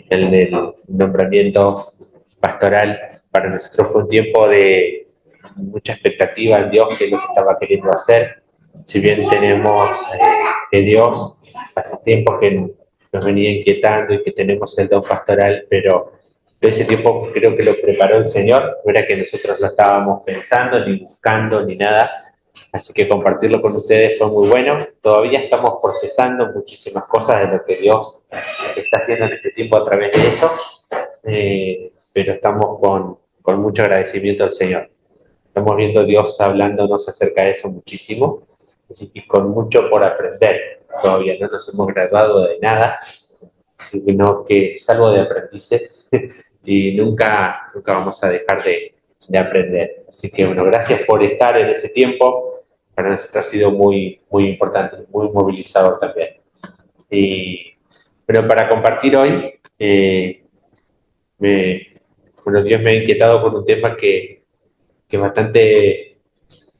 el nombramiento pastoral. Para nosotros fue un tiempo de mucha expectativa en Dios, que es lo que estaba queriendo hacer. Si bien tenemos que Dios hace tiempo que nos venía inquietando y que tenemos el don pastoral, pero todo ese tiempo creo que lo preparó el Señor, no era que nosotros lo estábamos pensando, ni buscando, ni nada. Así que compartirlo con ustedes fue muy bueno. Todavía estamos procesando muchísimas cosas de lo que Dios está haciendo en este tiempo a través de eso, pero estamos con mucho agradecimiento al Señor. Estamos viendo a Dios hablándonos acerca de eso muchísimo y con mucho por aprender. Todavía no nos hemos graduado de nada, sino que es algo de aprendices y nunca vamos a dejar de aprender. Así que bueno, gracias por estar en ese tiempo. Para nosotros ha sido muy importante, muy movilizador también. Y, pero para compartir hoy, me, bueno, Dios me ha inquietado con un tema que es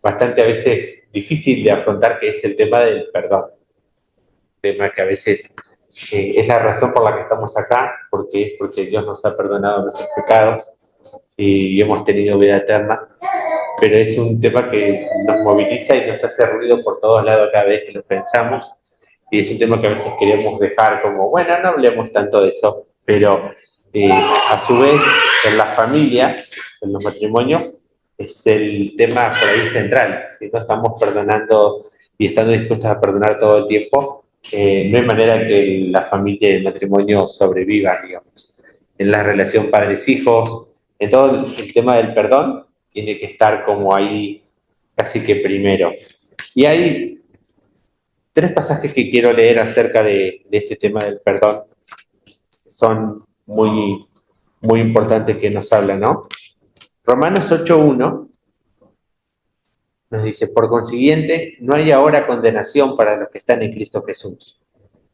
bastante a veces difícil de afrontar, que es el tema del perdón. Un tema que a veces es la razón por la que estamos acá, porque es porque Dios nos ha perdonado nuestros pecados y hemos tenido vida eterna, pero es un tema que nos moviliza y nos hace ruido por todos lados cada vez que lo pensamos, y es un tema que a veces queremos dejar como, bueno, no hablemos tanto de eso, pero a su vez en la familia, en los matrimonios, es el tema por ahí central. Si no estamos perdonando y estando dispuestos a perdonar todo el tiempo, no hay manera que la familia y el matrimonio sobrevivan, digamos. En la relación padres-hijos, en todo el tema del perdón, tiene que estar como ahí casi que primero. Y hay tres pasajes que quiero leer acerca de este tema del perdón. Son muy importantes que nos hablan, ¿no? Romanos 8.1 nos dice, por consiguiente, no hay ahora condenación para los que están en Cristo Jesús,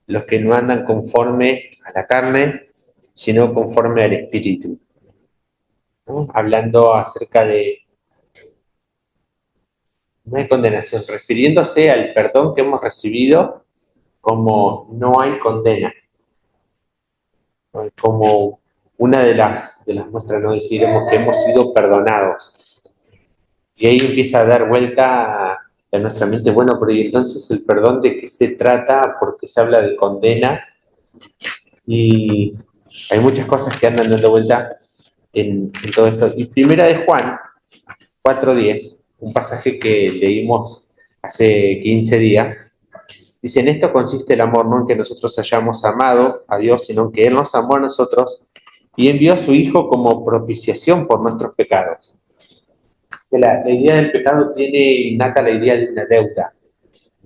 los que no andan conforme a la carne, sino conforme al Espíritu. ¿No? Hablando acerca de no hay condenación, refiriéndose al perdón que hemos recibido como no hay condena, ¿no? Como una de las muestras, ¿no? Deciremos que hemos sido perdonados. Y ahí empieza a dar vuelta a nuestra mente, bueno, pero ¿y entonces el perdón de qué se trata? ¿Por qué se habla de condena? Y hay muchas cosas que andan dando vuelta en todo esto. Y primera de Juan 4.10, un pasaje que leímos hace 15 días, dice, en esto consiste el amor, no en que nosotros hayamos amado a Dios, sino en que Él nos amó a nosotros y envió a su Hijo como propiciación por nuestros pecados. La idea del pecado tiene innata la idea de una deuda,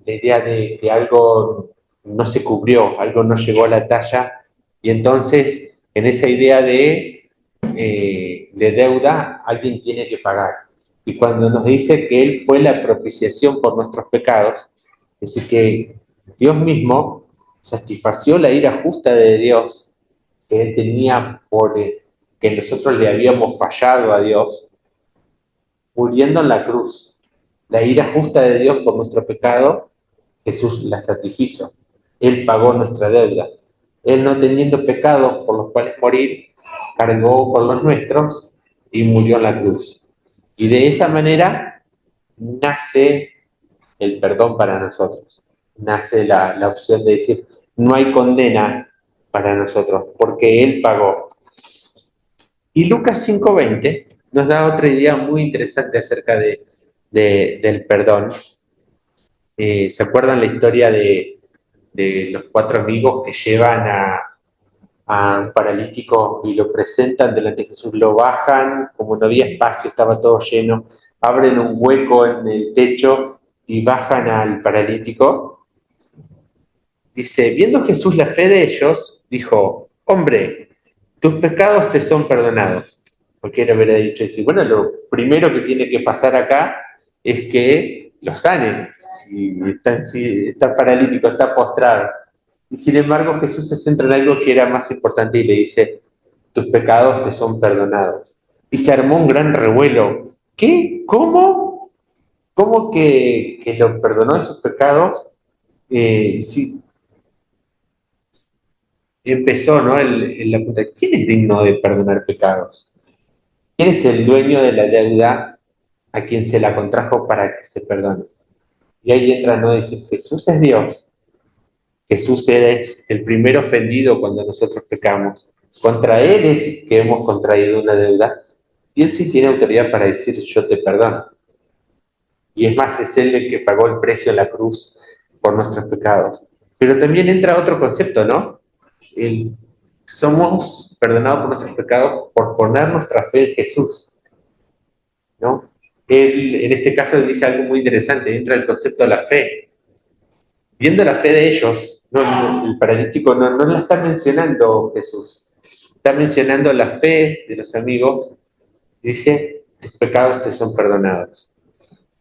la idea de que algo no se cubrió, algo no llegó a la talla, y entonces en esa idea de deuda alguien tiene que pagar. Y cuando nos dice que Él fue la propiciación por nuestros pecados, es decir, que Dios mismo satisfació la ira justa de Dios que Él tenía por que nosotros le habíamos fallado a Dios, muriendo en la cruz. La ira justa de Dios por nuestro pecado, Jesús la satisfizo. Él pagó nuestra deuda. Él, no teniendo pecados por los cuales morir, cargó con los nuestros y murió en la cruz. Y de esa manera nace el perdón para nosotros. Nace la opción de decir, no hay condena para nosotros, porque Él pagó. Y Lucas 5.20 nos da otra idea muy interesante acerca del perdón. ¿Se acuerdan la historia de los cuatro amigos que llevan a un paralítico y lo presentan delante de Jesús? Lo bajan, como no había espacio, estaba todo lleno, abren un hueco en el techo y bajan al paralítico. Dice, viendo Jesús la fe de ellos, dijo, hombre, tus pecados te son perdonados. Porque él hubiera dicho, bueno, lo primero que tiene que pasar acá es que lo sanen. Si está paralítico, está postrado. Y sin embargo, Jesús se centra en algo que era más importante y le dice, tus pecados te son perdonados. Y se armó un gran revuelo. ¿Qué? ¿Cómo? ¿Cómo que lo perdonó de sus pecados? Si empezó, ¿no? La pregunta, ¿quién es digno de perdonar pecados? ¿Quién es el dueño de la deuda a quien se la contrajo para que se perdone? Y ahí entra, ¿no? Dice, Jesús es Dios. Jesús es el primer ofendido cuando nosotros pecamos. Contra Él es que hemos contraído una deuda. Y Él sí tiene autoridad para decir, yo te perdono. Y es más, es Él el que pagó el precio en la cruz por nuestros pecados. Pero también entra otro concepto, ¿no? El, somos perdonados por nuestros pecados por poner nuestra fe en Jesús, ¿no? Él, en este caso, dice algo muy interesante, entra el concepto de la fe. Viendo la fe de ellos, el paralítico no la está mencionando Jesús, está mencionando la fe de los amigos, dice, tus pecados te son perdonados,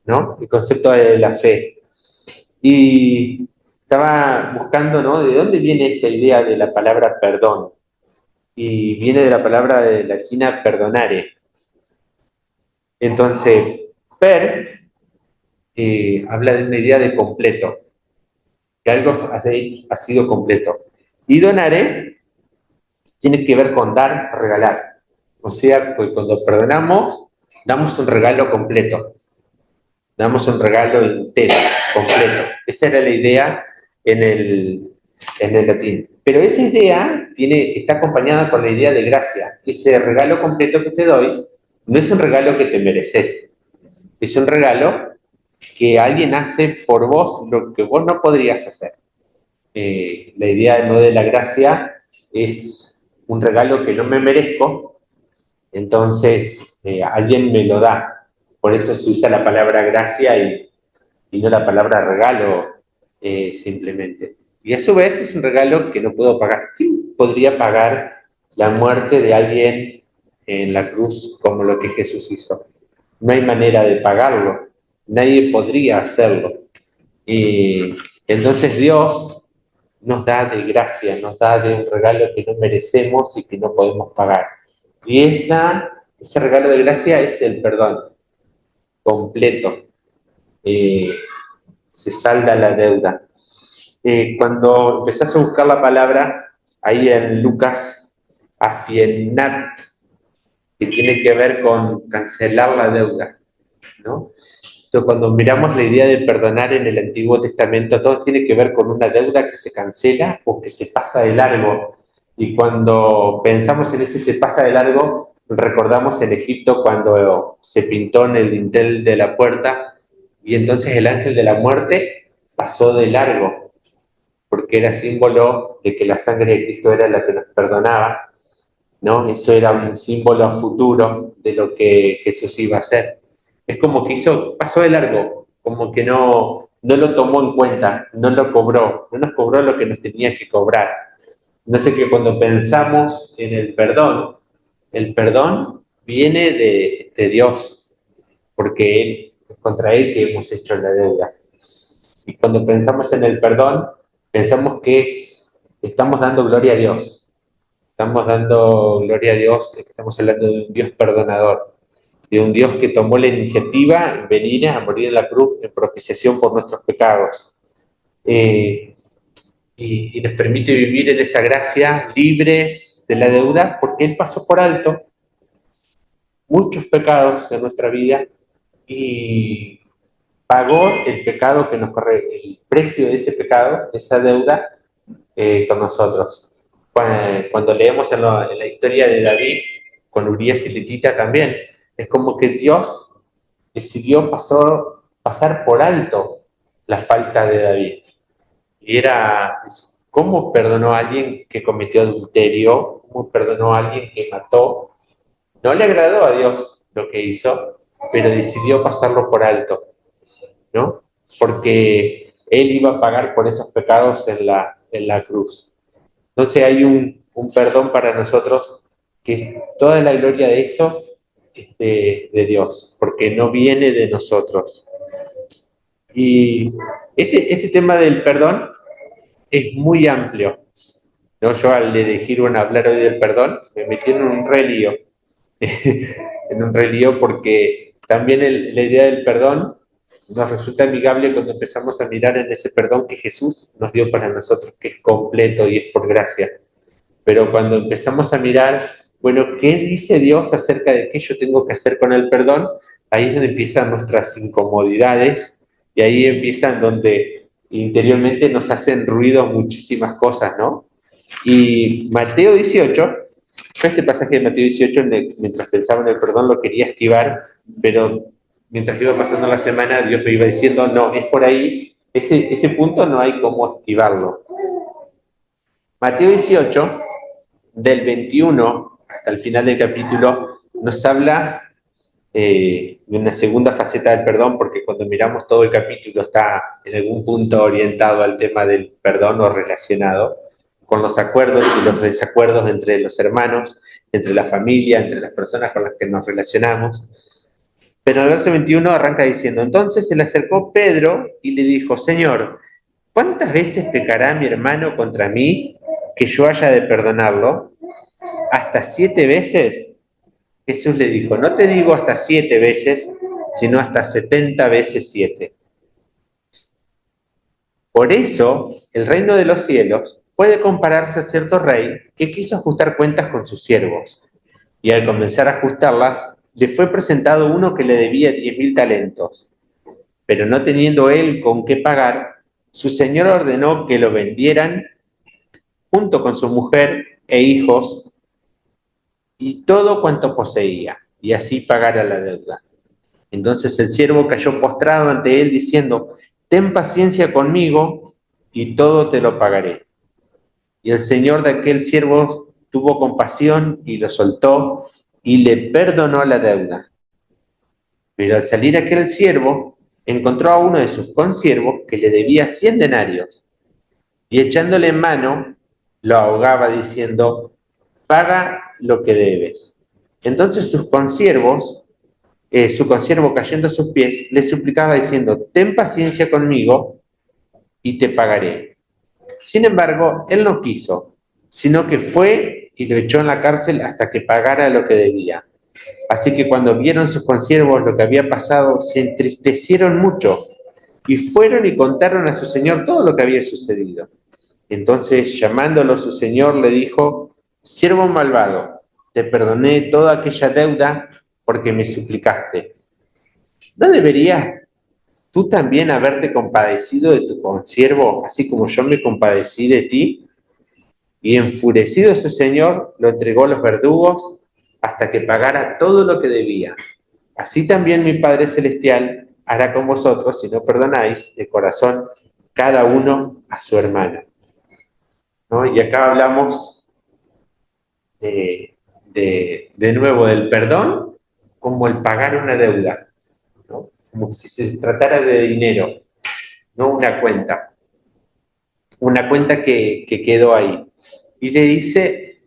¿no? El concepto de la fe. Y estaba buscando, ¿no? ¿De dónde viene esta idea de la palabra perdón? Y viene de la palabra de latina perdonare. Entonces, habla de una idea de completo, que algo ha sido completo. Y donare tiene que ver con dar, regalar. O sea, pues cuando perdonamos, damos un regalo completo, damos un regalo entero, completo. Esa era la idea en el latín. Pero esa idea está acompañada con la idea de gracia. Ese regalo completo que te doy no es un regalo que te mereces, es un regalo que alguien hace por vos lo que vos no podrías hacer. La idea no de la gracia es un regalo que no me merezco, entonces alguien me lo da. Por eso se usa la palabra gracia y no la palabra regalo simplemente. Y a su vez es un regalo que no puedo pagar. ¿Quién podría pagar la muerte de alguien en la cruz como lo que Jesús hizo? No hay manera de pagarlo. Nadie podría hacerlo. Y entonces Dios nos da de gracia, nos da de un regalo que no merecemos y que no podemos pagar. Y ese regalo de gracia es el perdón completo. Eh, Se salda la deuda. Cuando empezás a buscar la palabra, ahí en Lucas, afienat, que tiene que ver con cancelar la deuda, ¿no? Entonces, cuando miramos la idea de perdonar en el Antiguo Testamento, todo tiene que ver con una deuda que se cancela o que se pasa de largo. Y cuando pensamos en ese se pasa de largo, recordamos en Egipto cuando se pintó en el dintel de la puerta y entonces el ángel de la muerte pasó de largo, porque era símbolo de que la sangre de Cristo era la que nos perdonaba, ¿no? Eso era un símbolo futuro de lo que Jesús iba a hacer. Es como que pasó de largo, como que no lo tomó en cuenta, no lo cobró, no nos cobró lo que nos tenía que cobrar. No sé, que cuando pensamos en el perdón viene de Dios, porque es contra Él que hemos hecho la deuda. Y cuando pensamos en el perdón, pensamos que estamos dando gloria a Dios. Estamos dando gloria a Dios, que estamos hablando de un Dios perdonador, de un Dios que tomó la iniciativa en venir a morir en la cruz en propiciación por nuestros pecados. Eh, y nos permite vivir en esa gracia libres de la deuda, porque Él pasó por alto muchos pecados en nuestra vida y pagó el pecado que nos corre, el precio de ese pecado, de esa deuda, con nosotros. Cuando leemos en la historia de David, con Urías y Letita también, es como que Dios decidió pasar por alto la falta de David. Y era, ¿cómo perdonó a alguien que cometió adulterio? ¿Cómo perdonó a alguien que mató? No le agradó a Dios lo que hizo, pero decidió pasarlo por alto, ¿no? Porque Él iba a pagar por esos pecados en la cruz. Entonces hay un perdón para nosotros que toda la gloria de eso es de Dios, porque no viene de nosotros. Y este tema del perdón es muy amplio, ¿no? Yo al elegir hablar hoy del perdón, me metí en un relío, en un relío porque también la idea del perdón nos resulta amigable cuando empezamos a mirar en ese perdón que Jesús nos dio para nosotros, que es completo y es por gracia. Pero cuando empezamos a mirar, bueno, ¿qué dice Dios acerca de qué yo tengo que hacer con el perdón? Ahí es donde empiezan nuestras incomodidades y ahí empiezan donde interiormente nos hacen ruido muchísimas cosas, ¿no? Y Mateo 18, yo este pasaje de Mateo 18, mientras pensaba en el perdón, lo quería esquivar, pero mientras iba pasando la semana, Dios me iba diciendo, no, es por ahí, ese punto no hay cómo esquivarlo. Mateo 18, del 21 hasta el final del capítulo, nos habla de una segunda faceta del perdón, porque cuando miramos todo el capítulo está en algún punto orientado al tema del perdón o relacionado con los acuerdos y los desacuerdos entre los hermanos, entre la familia, entre las personas con las que nos relacionamos. Pero el verso 21 arranca diciendo, entonces se le acercó Pedro y le dijo, Señor, ¿cuántas veces pecará mi hermano contra mí que yo haya de perdonarlo? ¿Hasta 7 veces? Jesús le dijo, no te digo hasta 7 veces, sino hasta 70 veces 7. Por eso, el reino de los cielos puede compararse a cierto rey que quiso ajustar cuentas con sus siervos. Y al comenzar a ajustarlas, le fue presentado uno que le debía 10.000 talentos. Pero no teniendo él con qué pagar, su señor ordenó que lo vendieran junto con su mujer e hijos y todo cuanto poseía, y así pagara la deuda. Entonces el siervo cayó postrado ante él diciendo, ten paciencia conmigo y todo te lo pagaré. Y el señor de aquel siervo tuvo compasión y lo soltó y le perdonó la deuda. Pero al salir aquel siervo, encontró a uno de sus consiervos que le debía 100 denarios y echándole en mano, lo ahogaba diciendo, paga lo que debes. Entonces su consiervo cayendo a sus pies, le suplicaba diciendo, ten paciencia conmigo y te pagaré. Sin embargo, él no quiso, sino que fue y lo echó en la cárcel hasta que pagara lo que debía. Así que cuando vieron sus consiervos lo que había pasado, se entristecieron mucho y fueron y contaron a su señor todo lo que había sucedido. Entonces, llamándolo su señor, le dijo, siervo malvado, te perdoné toda aquella deuda porque me suplicaste. ¿No deberías tú también haberte compadecido de tu consiervo, así como yo me compadecí de ti? Y enfurecido su señor, lo entregó a los verdugos hasta que pagara todo lo que debía. Así también mi Padre Celestial hará con vosotros si no perdonáis de corazón cada uno a su hermano. ¿No? Y acá hablamos de nuevo del perdón como el pagar una deuda, ¿no? Como si se tratara de dinero, no una cuenta que quedó ahí. Y le dice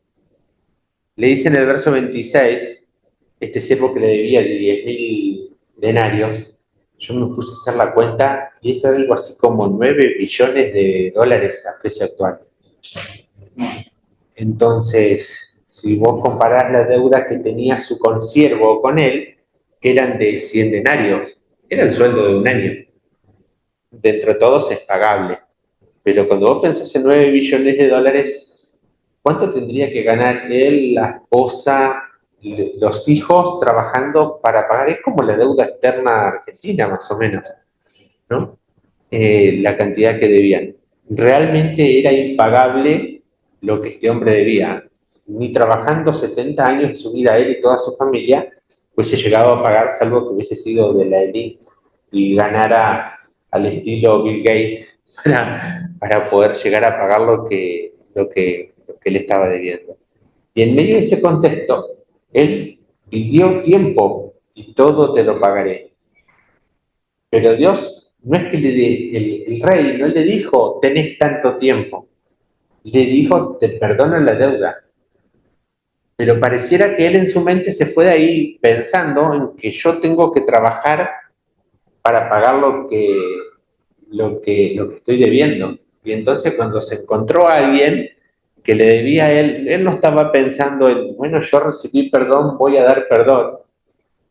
en el verso 26, este siervo que le debía 10.000 denarios, yo me puse a hacer la cuenta y es algo así como 9 billones de dólares a precio actual. Entonces, si vos comparás la deuda que tenía su consiervo con él, que eran de 100 denarios, era el sueldo de un año. Dentro de todos es pagable. Pero cuando vos pensás en 9 billones de dólares, ¿cuánto tendría que ganar él, la esposa, los hijos trabajando para pagar? Es como la deuda externa argentina, más o menos, ¿no? La cantidad que debían. Realmente era impagable lo que este hombre debía. Ni trabajando 70 años de su vida él y toda su familia, pues se llegaba a pagar, salvo que hubiese sido de la élite y ganara al estilo Bill Gates para poder llegar a pagar lo que él estaba debiendo. Y en medio de ese contexto, él pidió tiempo y todo te lo pagaré. Pero Dios no es que el rey no le dijo, tenés tanto tiempo, le dijo, te perdono la deuda. Pero pareciera que él en su mente se fue de ahí pensando en que yo tengo que trabajar para pagar lo que estoy debiendo. Y entonces cuando se encontró a alguien que le debía a él no estaba pensando en, bueno, yo recibí perdón, voy a dar perdón,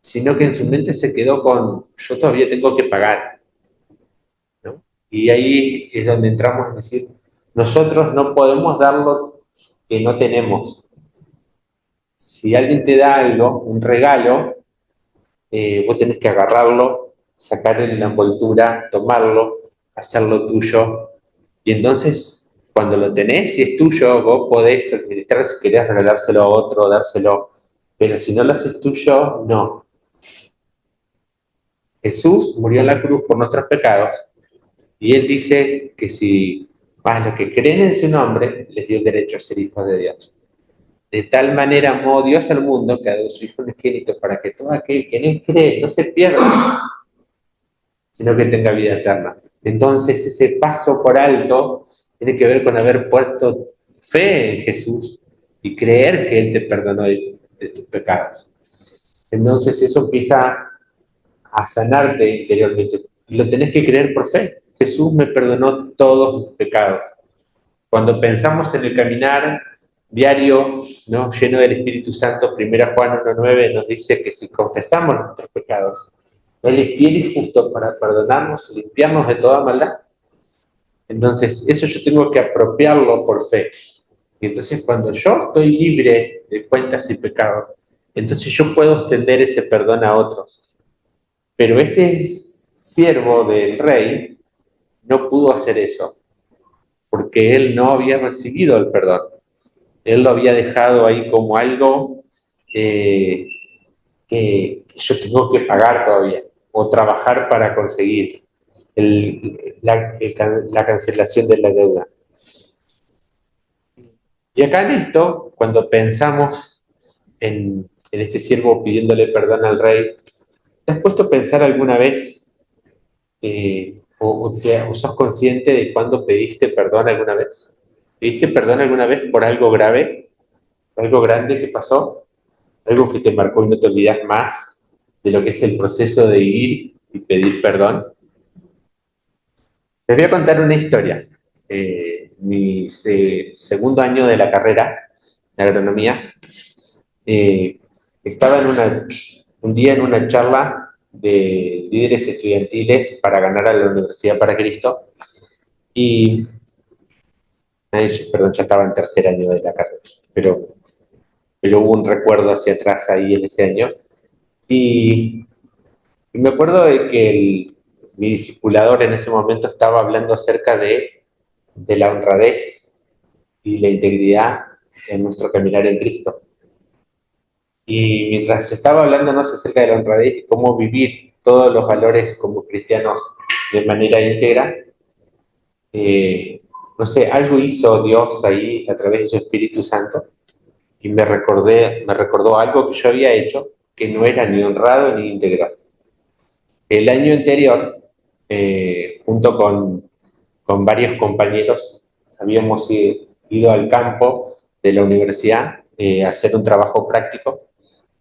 sino que en su mente se quedó con, yo todavía tengo que pagar, ¿no? Y ahí es donde entramos a decir, nosotros no podemos dar lo que no tenemos. Si alguien te da algo, un regalo, vos tenés que agarrarlo, sacarle la envoltura, tomarlo, hacerlo tuyo. Y entonces, cuando lo tenés y es tuyo, vos podés administrar si querés regalárselo a otro, dárselo. Pero si no lo haces tuyo, no. Jesús murió en la cruz por nuestros pecados y Él dice que si más los que creen en su nombre, les dio el derecho a ser hijos de Dios. De tal manera amó Dios al mundo que ha dado su Hijo unigénito para que todo aquel que en Él cree no se pierda, sino que tenga vida eterna. Entonces ese paso por alto tiene que ver con haber puesto fe en Jesús y creer que Él te perdonó de tus pecados. Entonces eso empieza a sanarte interiormente. Y lo tenés que creer por fe. Jesús me perdonó todos mis pecados. Cuando pensamos en el caminar diario, ¿no?, lleno del Espíritu Santo, 1 Juan 1:9 nos dice que si confesamos nuestros pecados, Él es fiel y justo para perdonarnos y limpiarnos de toda maldad. Entonces, eso yo tengo que apropiarlo por fe. Y entonces, cuando yo estoy libre de cuentas y pecados, entonces yo puedo extender ese perdón a otros. Pero este siervo del rey no pudo hacer eso, porque él no había recibido el perdón. Él lo había dejado ahí como algo que yo tengo que pagar todavía, o trabajar para conseguir la cancelación de la deuda. Y acá en esto, cuando pensamos en este siervo pidiéndole perdón al rey, ¿te has puesto a pensar alguna vez o sos consciente de cuándo pediste perdón alguna vez? ¿Pediste perdón alguna vez por algo grave, algo grande que pasó, algo que te marcó y no te olvidas más de lo que es el proceso de ir y pedir perdón? Les voy a contar una historia. Mi segundo año de la carrera de agronomía, eh, estaba un día en una charla de líderes estudiantiles para ganar a la Universidad para Cristo y, perdón, ya estaba en tercer año de la carrera, pero hubo un recuerdo hacia atrás ahí en ese año y me acuerdo de que mi discipulador en ese momento estaba hablando acerca de la honradez y la integridad en nuestro caminar en Cristo. Y mientras estaba hablándonos acerca de la honradez y cómo vivir todos los valores como cristianos de manera íntegra, no sé, algo hizo Dios ahí a través de su Espíritu Santo y me recordó algo que yo había hecho que no era ni honrado ni íntegro. El año anterior, junto con varios compañeros, habíamos ido al campo de la universidad a hacer un trabajo práctico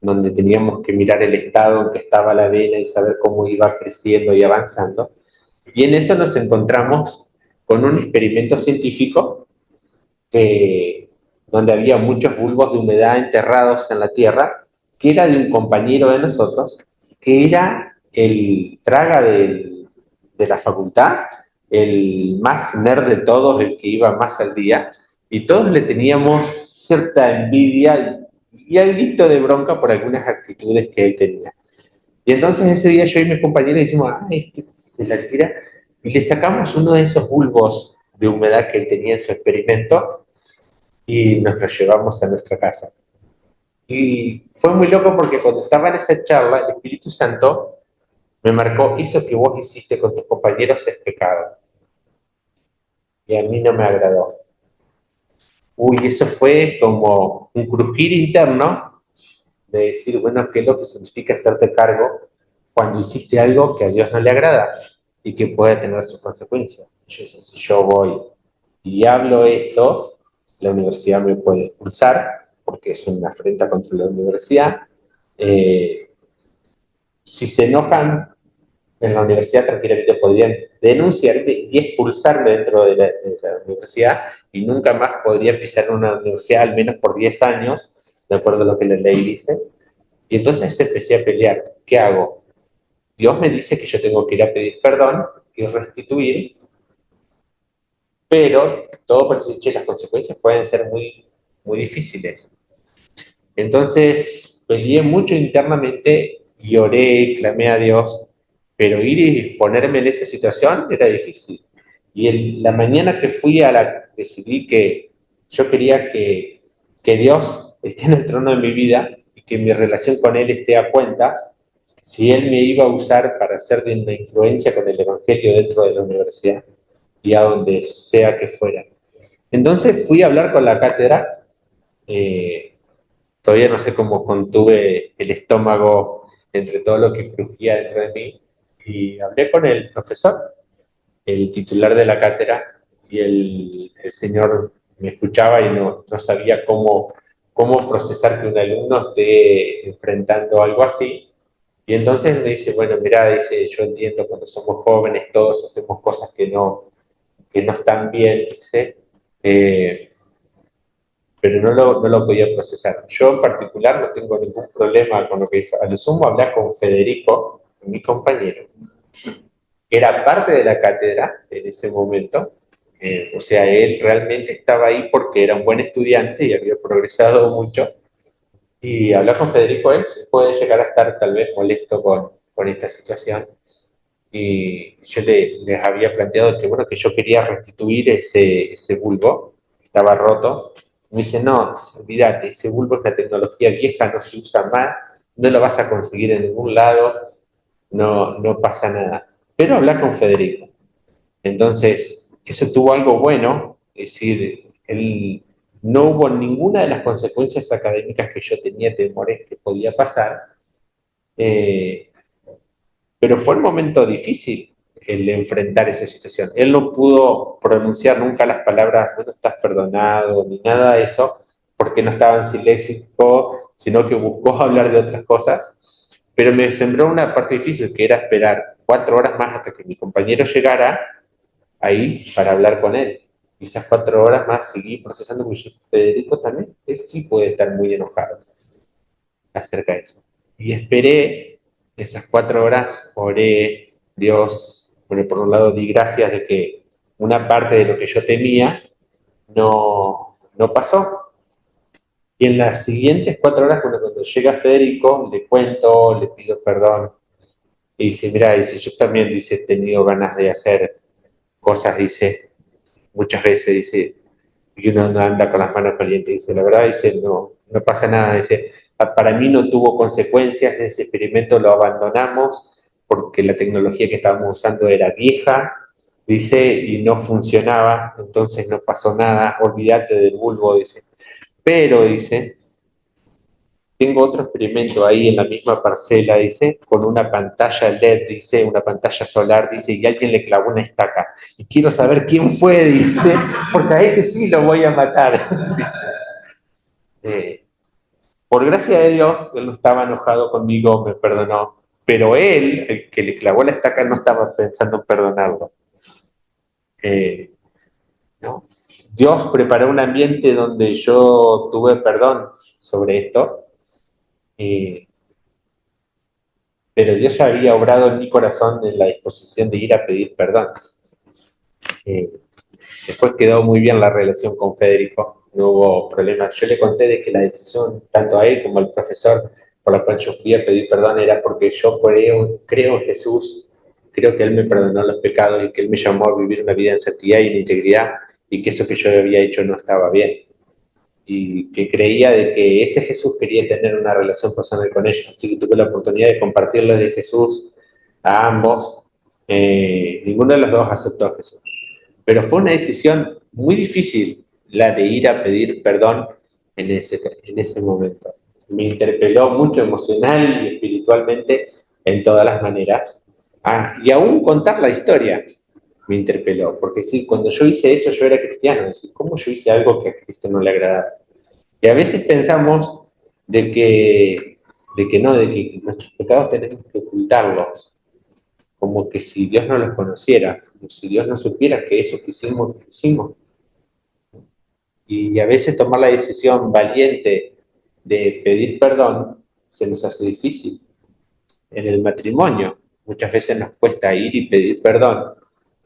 donde teníamos que mirar el estado en que estaba la avena y saber cómo iba creciendo y avanzando. Y en eso nos encontramos con un experimento científico donde había muchos bulbos de humedad enterrados en la tierra, que era de un compañero de nosotros, que era el traga de la facultad, el más nerd de todos, el que iba más al día, y todos le teníamos cierta envidia y algo de bronca por algunas actitudes que él tenía. Y entonces ese día yo y mis compañeros decimos, este se la tira, y le sacamos uno de esos bulbos de humedad que él tenía en su experimento y nos lo llevamos a nuestra casa. Y fue muy loco porque cuando estaba en esa charla, el Espíritu Santo me marcó: eso que vos hiciste con tus compañeros es pecado. Y a mí no me agradó. Uy, eso fue como un crujir interno de decir, bueno, ¿qué es lo que significa hacerte cargo cuando hiciste algo que a Dios no le agrada y que puede tener sus consecuencias? Si yo voy y hablo esto, la universidad me puede expulsar porque es una afrenta contra la universidad. Si se enojan en la universidad, tranquilamente podrían denunciarme y expulsarme dentro de la universidad y nunca más podría pisar una universidad, al menos por 10 años, de acuerdo a lo que la ley dice. Y entonces empecé a pelear. ¿Qué hago? Dios me dice que yo tengo que ir a pedir perdón y restituir, pero todo por decir, che, las consecuencias pueden ser muy muy difíciles. Entonces, peleé mucho internamente y oré, clamé a Dios, pero ir y ponerme en esa situación era difícil. Y la mañana que decidí que yo quería que Dios esté en el trono de mi vida y que mi relación con Él esté a cuentas, si Él me iba a usar para hacer de una influencia con el Evangelio dentro de la universidad y a donde sea que fuera. Entonces fui a hablar con la cátedra. eh, Todavía no sé cómo contuve el estómago entre todo lo que crujía dentro de mí y hablé con el profesor, el titular de la cátedra, y el señor me escuchaba y no sabía cómo procesar que un alumno esté enfrentando algo así. Y entonces me dice, bueno, mira, dice, yo entiendo cuando somos jóvenes todos hacemos cosas que no están bien, dice, eh, pero no lo podía procesar. Yo en particular no tengo ningún problema con lo que hizo. A lo sumo hablar con Federico, mi compañero, que era parte de la cátedra en ese momento. O sea, él realmente estaba ahí porque era un buen estudiante y había progresado mucho. Y hablar con Federico, él puede llegar a estar tal vez molesto con esta situación. Y yo les había planteado que, bueno, que yo quería restituir ese bulbo, estaba roto. Me dice, no, olvídate, ese bulbo es una tecnología vieja, no se usa más, no lo vas a conseguir en ningún lado, no pasa nada. Pero habla con Federico. Entonces, eso tuvo algo bueno, es decir, no hubo ninguna de las consecuencias académicas que yo tenía temores que podía pasar. eh, pero fue un momento difícil el enfrentar esa situación. Él no pudo pronunciar nunca las palabras, no estás perdonado, ni nada de eso, porque no estaba en siléxico, sino que buscó hablar de otras cosas. Pero me sembró una parte difícil, que era esperar 4 horas más hasta que mi compañero llegara ahí para hablar con él. Y esas 4 horas más seguí procesando, porque Federico también, él sí puede estar muy enojado acerca de eso. Y esperé esas 4 horas, oré, Dios, bueno, por un lado di gracias de que una parte de lo que yo temía no pasó. Y en las siguientes 4 horas, cuando llega Federico, le cuento, le pido perdón. Y dice, mira, dice, yo también, dice, he tenido ganas de hacer cosas, dice, muchas veces, dice, y uno no anda con las manos calientes, dice, la verdad, dice, no pasa nada, dice, para mí no tuvo consecuencias, ese experimento lo abandonamos porque la tecnología que estábamos usando era vieja, dice, y no funcionaba, entonces no pasó nada, olvídate del bulbo, dice, pero, dice, tengo otro experimento ahí en la misma parcela, dice, con una pantalla LED, dice, una pantalla solar, dice, y alguien le clavó una estaca. Y quiero saber quién fue, dice, porque a ese sí lo voy a matar. Eh, por gracia de Dios, él no estaba enojado conmigo, me perdonó, pero él, el que le clavó la estaca, no estaba pensando en perdonarlo. Eh, ¿No? Dios preparó un ambiente donde yo tuve perdón sobre esto, eh, pero Dios ya había obrado en mi corazón en la disposición de ir a pedir perdón. Eh, Después quedó muy bien la relación con Federico, no hubo problema. Yo le conté de que la decisión, tanto a él como al profesor, por la cual yo fui a pedir perdón, era porque yo creo en Jesús, creo que Él me perdonó los pecados y que Él me llamó a vivir una vida en santidad y en integridad y que eso que yo había hecho no estaba bien. Y que creía de que ese Jesús quería tener una relación personal con ellos. Así que tuve la oportunidad de compartirles de Jesús a ambos. Ninguno de los dos aceptó a Jesús. Pero fue una decisión muy difícil la de ir a pedir perdón en ese momento. Me interpeló mucho emocional y espiritualmente en todas las maneras. Y aún contar la historia me interpeló, porque sí, cuando yo hice eso yo era cristiano, es decir, ¿cómo yo hice algo que a Cristo no le agradaba? Y a veces pensamos de que no, de que nuestros pecados tenemos que ocultarlos, como que si Dios no los conociera, como si Dios no supiera que eso que hicimos, lo hicimos. Y a veces tomar la decisión valiente de pedir perdón se nos hace difícil. En el matrimonio muchas veces nos cuesta ir y pedir perdón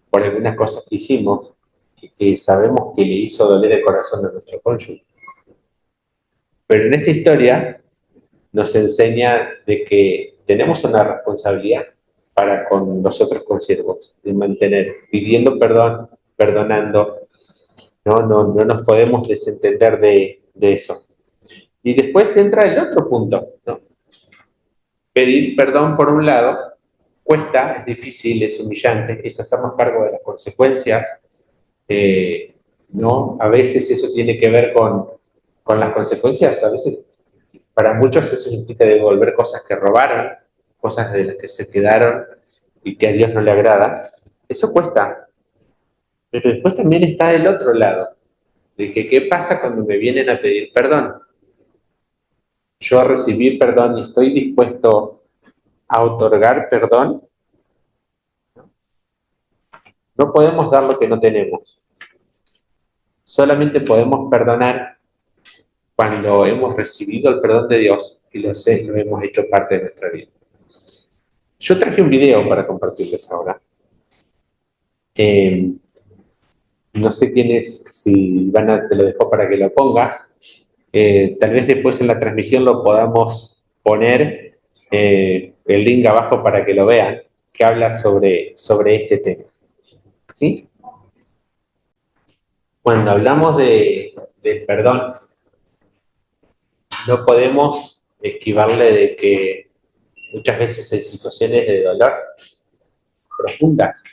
por algunas cosas que hicimos y que sabemos que le hizo doler el corazón de nuestro cónyuge. Pero en esta historia nos enseña de que tenemos una responsabilidad para con los otros consiervos, de mantener, pidiendo perdón, perdonando, no nos podemos desentender de eso. Y después entra el otro punto, ¿no? Pedir perdón por un lado cuesta, es difícil, es humillante, es hacernos cargo de las consecuencias, ¿no? A veces eso tiene que ver con las consecuencias, a veces para muchos eso implica devolver cosas que robaron, cosas de las que se quedaron y que a Dios no le agrada. Eso cuesta, pero después también está el otro lado, de que qué pasa cuando me vienen a pedir perdón. Yo recibí perdón y estoy dispuesto a otorgar perdón. No podemos dar lo que no tenemos. Solamente podemos perdonar cuando hemos recibido el perdón de Dios y lo hemos hecho parte de nuestra vida. Yo traje un video para compartirles ahora. Eh, no sé quién es, si Ivana te lo dejó para que lo pongas. Tal vez después en la transmisión lo podamos poner el link abajo para que lo vean, que habla sobre este tema. ¿Sí? Cuando hablamos de perdón, no podemos esquivarle de que muchas veces hay situaciones de dolor profundas,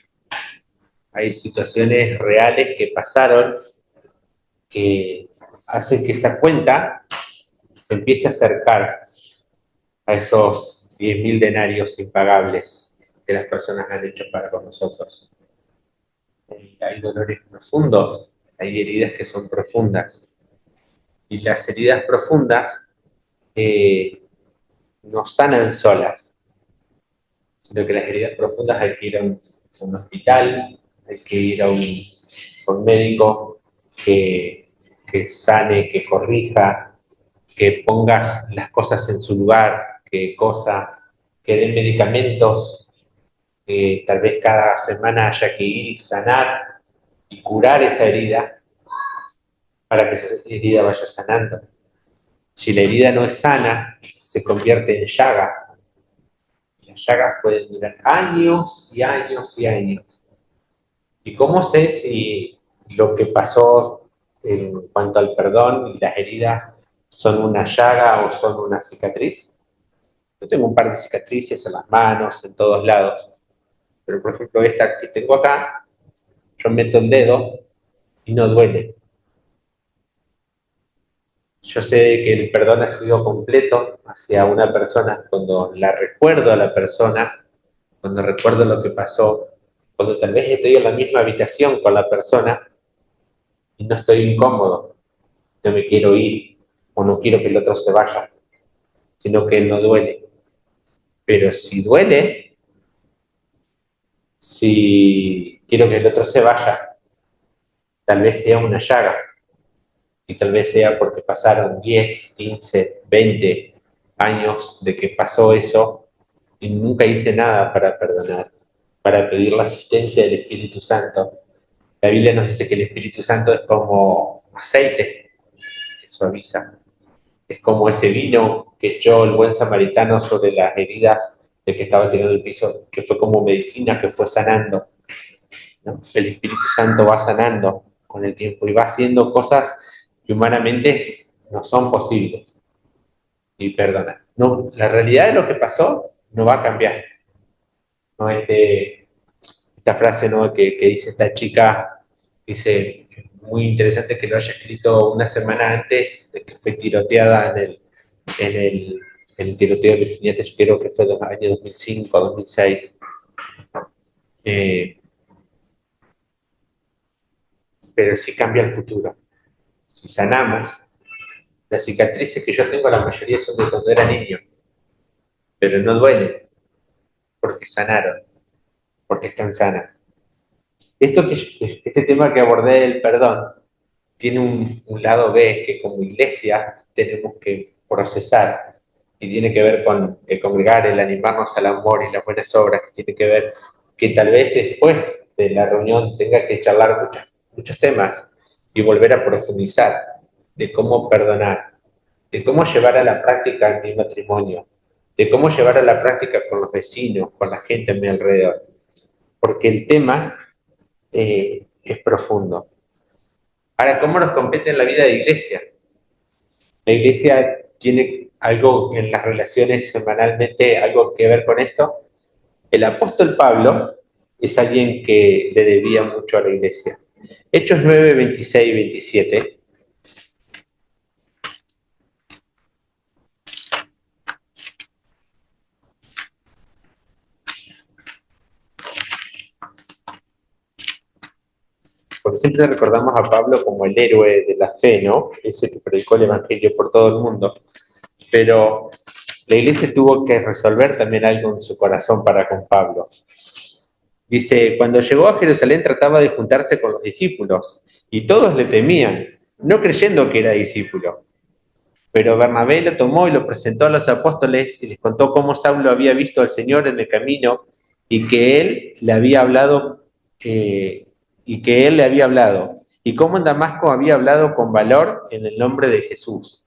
hay situaciones reales que pasaron que hacen que esa cuenta se empiece a acercar a esos 10.000 denarios impagables que las personas han hecho para con nosotros. Hay dolores profundos, hay heridas que son profundas, y las heridas profundas no sanan solas, sino que las heridas profundas hay que ir a un hospital, hay que ir a un médico que sane, que corrija, que ponga las cosas en su lugar, que dé medicamentos, que tal vez cada semana haya que ir y sanar y curar esa herida para que esa herida vaya sanando. Si la herida no es sana, se convierte en llaga. Las llagas pueden durar años y años y años. ¿Y cómo sé si lo que pasó en cuanto al perdón y las heridas son una llaga o son una cicatriz? Yo tengo un par de cicatrices en las manos, en todos lados, pero por ejemplo esta que tengo acá, yo meto el dedo y no duele. Yo sé que el perdón ha sido completo hacia una persona cuando la recuerdo a la persona, cuando recuerdo lo que pasó, cuando tal vez estoy en la misma habitación con la persona y no estoy incómodo, no me quiero ir o no quiero que el otro se vaya, sino que no duele. Pero si duele, si quiero que el otro se vaya, tal vez sea una llaga y tal vez sea porque pasaron 10, 15, 20 años de que pasó eso y nunca hice nada para perdonar, para pedir la asistencia del Espíritu Santo. La Biblia nos dice que el Espíritu Santo es como aceite que suaviza, es como ese vino que echó el buen samaritano sobre las heridas de que estaba tirando el piso, que fue como medicina que fue sanando, ¿no? El Espíritu Santo va sanando con el tiempo y va haciendo cosas que humanamente no son posibles y perdona. No, la realidad de lo que pasó no va a cambiar. No es de esta frase, ¿no? que dice esta chica, dice, muy interesante que lo haya escrito una semana antes de que fue tiroteada en el, en el tiroteo de Virginia Tech, creo que fue en el año 2005, 2006. Eh, pero sí cambia el futuro. Si sanamos, las cicatrices que yo tengo, la mayoría son de cuando era niño, pero no duelen porque sanaron, porque están sanas. Este tema que abordé del perdón tiene un lado B que como iglesia tenemos que procesar y tiene que ver con el congregar, el animarnos al amor y las buenas obras, que tiene que ver que tal vez después de la reunión tenga que charlar muchos temas y volver a profundizar de cómo perdonar. de cómo llevar a la práctica mi matrimonio, de cómo llevar a la práctica con los vecinos, con la gente a mi alrededor, porque el tema es profundo. Ahora, ¿cómo nos compete en la vida de iglesia? La iglesia tiene algo en las relaciones semanalmente, algo que ver con esto. El apóstol Pablo es alguien que le debía mucho a la iglesia. Hechos 9, 26 y 27. Porque siempre recordamos a Pablo como el héroe de la fe, ¿no? Ese que predicó el evangelio por todo el mundo. Pero la iglesia tuvo que resolver también algo en su corazón para con Pablo. Dice, cuando llegó a Jerusalén trataba de juntarse con los discípulos y todos le temían, no creyendo que era discípulo. Pero Bernabé lo tomó y lo presentó a los apóstoles y les contó cómo Saulo había visto al Señor en el camino y que él le había hablado, y cómo en Damasco había hablado con valor en el nombre de Jesús.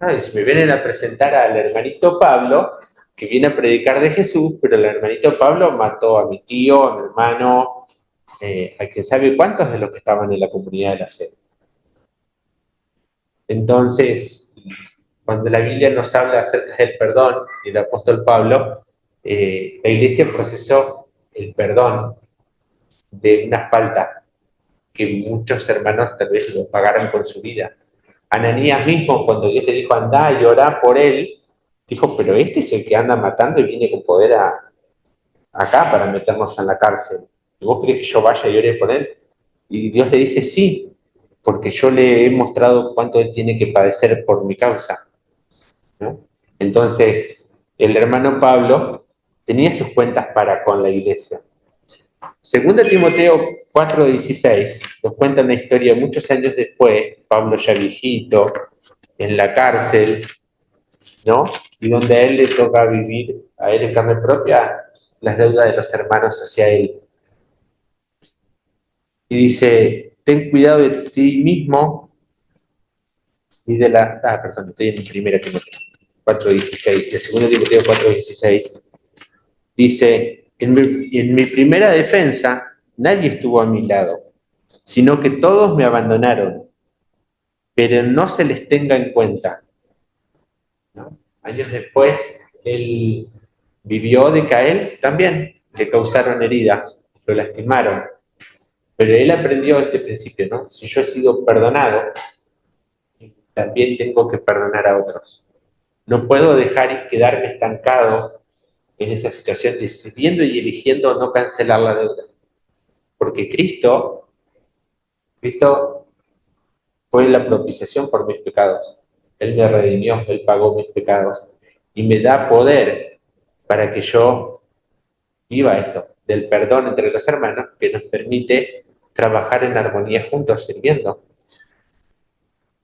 Y si me vienen a presentar al hermanito Pablo, que viene a predicar de Jesús, pero el hermanito Pablo mató a mi tío, a mi hermano, a quien sabe cuántos de los que estaban en la comunidad de la fe. Entonces, cuando la Biblia nos habla acerca del perdón y el apóstol Pablo, la iglesia procesó el perdón de una falta que muchos hermanos tal vez lo pagaron con su vida. Ananías mismo, cuando Dios le dijo andá y orá por él, dijo, pero este es el que anda matando y viene con poder acá para meternos en la cárcel. ¿Y vos crees que yo vaya y ore por él? Y Dios le dice, sí, porque yo le he mostrado cuánto él tiene que padecer por mi causa, ¿no? Entonces, el hermano Pablo tenía sus cuentas para con la iglesia. Segunda Timoteo 4:16 nos cuenta una historia muchos años después, Pablo ya viejito, en la cárcel, ¿no? Y donde a él le toca vivir, a él en carne propia, las deudas de los hermanos hacia él. Y dice, ten cuidado de ti mismo y de la... perdón, estoy en primera Timoteo 4:16, de segunda Timoteo 4:16. Dice, en mi primera defensa nadie estuvo a mi lado, sino que todos me abandonaron, pero no se les tenga en cuenta, ¿no? Años después, él vivió de que a él también le causaron heridas, lo lastimaron, pero él aprendió este principio, ¿no? Si yo he sido perdonado, también tengo que perdonar a otros. No puedo dejar y quedarme estancado en esa situación, decidiendo y eligiendo no cancelar la deuda. Porque Cristo fue la propiciación por mis pecados. Él me redimió, Él pagó mis pecados y me da poder para que yo viva esto, del perdón entre los hermanos, que nos permite trabajar en armonía juntos, sirviendo.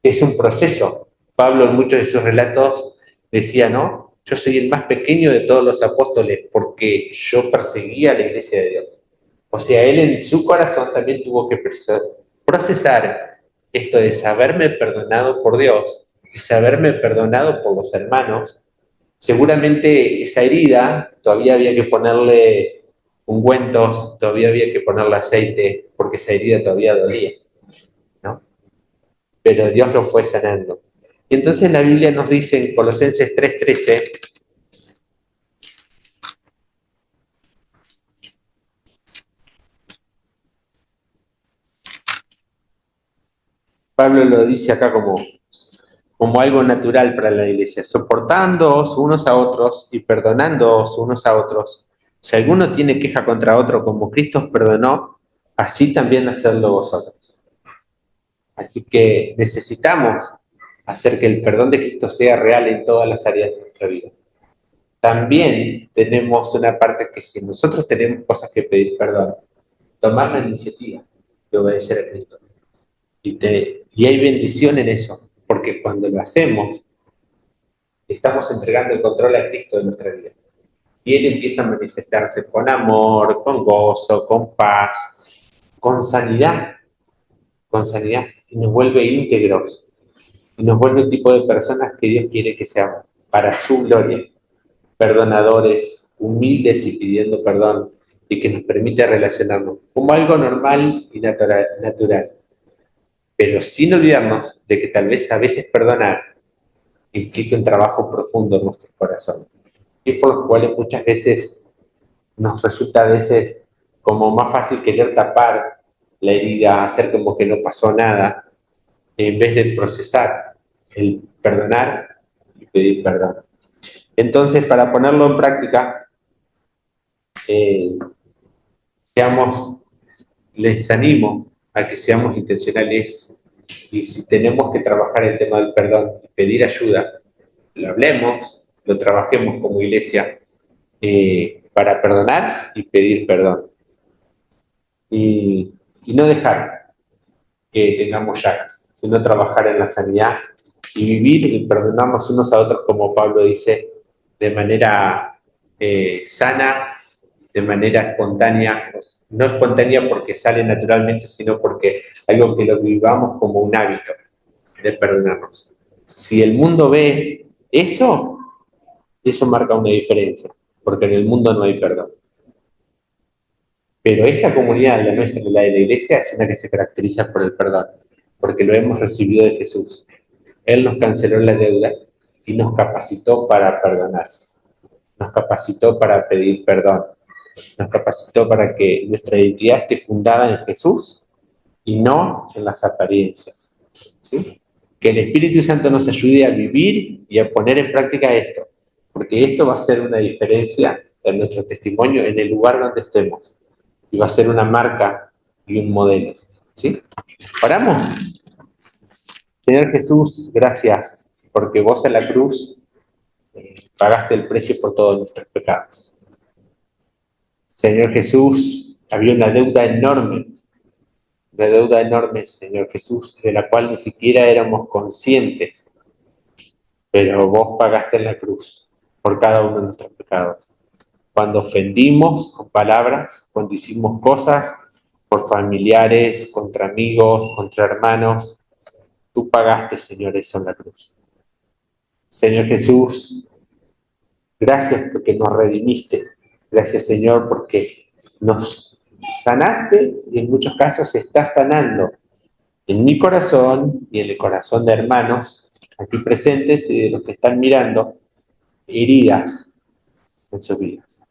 Es un proceso. Pablo en muchos de sus relatos decía, ¿no? Yo soy el más pequeño de todos los apóstoles porque yo perseguía a la iglesia de Dios. O sea, él en su corazón también tuvo que procesar esto de saberme perdonado por Dios y saberme perdonado por los hermanos. Seguramente esa herida todavía había que ponerle ungüentos, todavía había que ponerle aceite, porque esa herida todavía dolía, ¿no? Pero Dios lo fue sanando. Y entonces la Biblia nos dice en Colosenses 3:13, Pablo lo dice acá como algo natural para la iglesia, soportándoos unos a otros y perdonándoos unos a otros. Si alguno tiene queja contra otro como Cristo os perdonó, así también hacedlo vosotros. Así que necesitamos hacer que el perdón de Cristo sea real en todas las áreas de nuestra vida. También tenemos una parte que si nosotros tenemos cosas que pedir perdón, tomar la iniciativa de obedecer a Cristo. Y hay bendición en eso, porque cuando lo hacemos, estamos entregando el control a Cristo de nuestra vida. Y Él empieza a manifestarse con amor, con gozo, con paz, con sanidad, y nos vuelve íntegros. y nos vuelve un tipo de personas que Dios quiere que seamos, para su gloria, perdonadores, humildes y pidiendo perdón, y que nos permite relacionarnos como algo normal y natural, pero sin olvidarnos de que tal vez a veces perdonar implica un trabajo profundo en nuestro corazón, y por lo cual muchas veces nos resulta a veces como más fácil querer tapar la herida, hacer como que no pasó nada, en vez de procesar el perdonar y pedir perdón. Entonces, para ponerlo en práctica, eh, seamos, les animo a que seamos intencionales y si tenemos que trabajar el tema del perdón y pedir ayuda, lo hablemos, lo trabajemos como iglesia para perdonar y pedir perdón. Y no dejar que tengamos llagas, sino trabajar en la sanidad y vivir y perdonarnos unos a otros, como Pablo dice, de manera sana, de manera espontánea, no espontánea porque sale naturalmente, sino porque algo que lo vivamos como un hábito de perdonarnos. Si el mundo ve eso, eso marca una diferencia, porque en el mundo no hay perdón. Pero esta comunidad, la nuestra, la de la iglesia, es una que se caracteriza por el perdón, porque lo hemos recibido de Jesús. Él nos canceló la deuda y nos capacitó para perdonar, nos capacitó para pedir perdón, nos capacitó para que nuestra identidad esté fundada en Jesús y no en las apariencias. ¿Sí? Que el Espíritu Santo nos ayude a vivir y a poner en práctica esto, porque esto va a ser una diferencia en nuestro testimonio en el lugar donde estemos y va a ser una marca y un modelo. ¿Sí? ¿Oramos? Señor Jesús, gracias, porque vos en la cruz pagaste el precio por todos nuestros pecados. Señor Jesús, había una deuda enorme, Señor Jesús, de la cual ni siquiera éramos conscientes, pero vos pagaste en la cruz por cada uno de nuestros pecados. Cuando ofendimos con palabras, cuando hicimos cosas por familiares, contra amigos, contra hermanos, tú pagaste, Señor, eso en la cruz. Señor Jesús, gracias porque nos redimiste. Gracias, Señor, porque nos sanaste y en muchos casos estás sanando en mi corazón y en el corazón de hermanos aquí presentes y de los que están mirando heridas en sus vidas.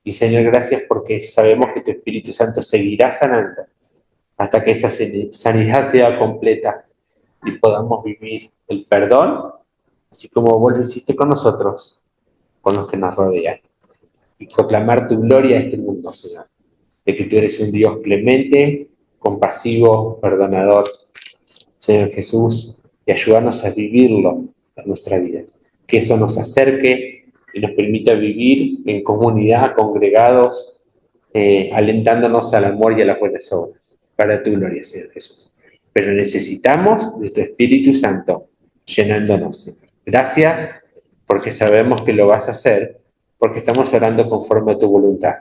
Y Señor, gracias porque sabemos que tu Espíritu Santo seguirá sanando hasta que esa sanidad sea completa y podamos vivir el perdón, así como vos lo hiciste con nosotros, con los que nos rodean. Y proclamar tu gloria a este mundo, Señor, de que tú eres un Dios clemente, compasivo, perdonador, Señor Jesús, y ayúdanos a vivirlo en nuestra vida. Que eso nos acerque y nos permita vivir en comunidad, congregados, alentándonos al amor y a las buenas obras. Para tu gloria, Señor Jesús. Pero necesitamos de tu Espíritu Santo llenándonos, Señor. Gracias porque sabemos que lo vas a hacer, porque estamos orando conforme a tu voluntad.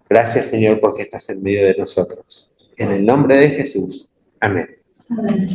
Gracias, Señor, porque estás en medio de nosotros. En el nombre de Jesús. Amén. Amén.